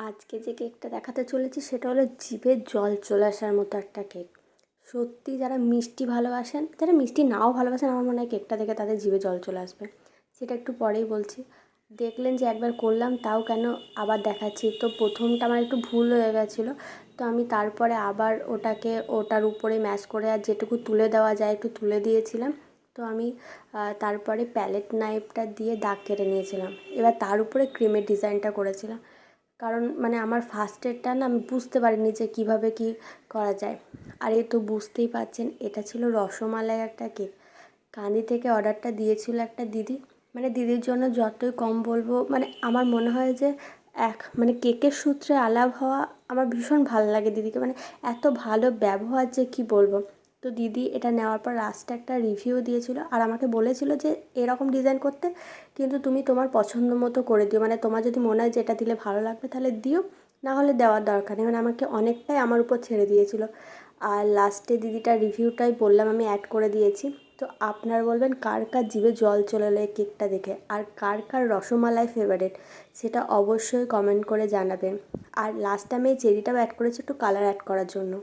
আজকে যে কেকটা দেখাতে চলেছি সেটা হলো জিভে জল চলে আসার মতো একটা কেক। সত্যি যারা মিষ্টি ভালোবাসেন, যারা মিষ্টি নাও ভালোবাসেন, আমার মনে হয় কেকটা দেখে তাদের জিভে জল চলে আসবে। সেটা একটু পরেই বলছি। দেখলেন যে একবার করলাম, তাও কেন আবার দেখাচ্ছি। তো প্রথমটা আমার একটু ভুল হয়ে গেছিলো, তো আমি তারপরে আবার ওটার উপরে ম্যাশ করে আর যেটুকু তুলে দেওয়া যায় একটু তুলে দিয়েছিলাম। তো আমি তারপরে প্যালেট নাইফটা দিয়ে দাগ কেটে নিয়েছিলাম। এবার তার উপরে ক্রিমের ডিজাইনটা করেছিলাম, কারণ আমার ফার্স্টেরটা না আমি বুঝতে পারিনি যে কীভাবে কী করা যায়। আর এই তো বুঝতেই পারছেন, এটা ছিল রসমালাই একটা কেক। কাঁদি থেকে অর্ডারটা দিয়েছিল একটা দিদি। দিদির জন্য যতই কম বলবো, আমার মনে হয় যে কেকের সূত্রে আলাপ হওয়া আমার ভীষণ ভালো লাগে দিদিকে। এত ভালো ব্যবহার যে কী বলবো। তো দিদি এটা নেওয়ার পর লাস্টে একটা রিভিউ দিয়েছিল আর আমাকে বলেছিল যে এরকম ডিজাইন করতে, কিন্তু তুমি তোমার পছন্দ মতো করে দিও। তোমার যদি মনে হয় যে এটা দিলে ভালো লাগবে তাহলে দিও, না হলে দেওয়ার দরকার নেই। আমাকে অনেকটাই আমার উপর ছেড়ে দিয়েছিল। আর লাস্টে দিদিটার রিভিউটাই বললাম, আমি অ্যাড করে দিয়েছি। তো আপনারা বলবেন কার কার জিভে জল চলে এলো এই কেকটা দেখে, আর কার কার রসমালাই ফেভারিট, সেটা অবশ্যই কমেন্ট করে জানাবেন। আর লাস্টে আমি এই চেরিটাও অ্যাড করেছি একটু কালার অ্যাড করার জন্য।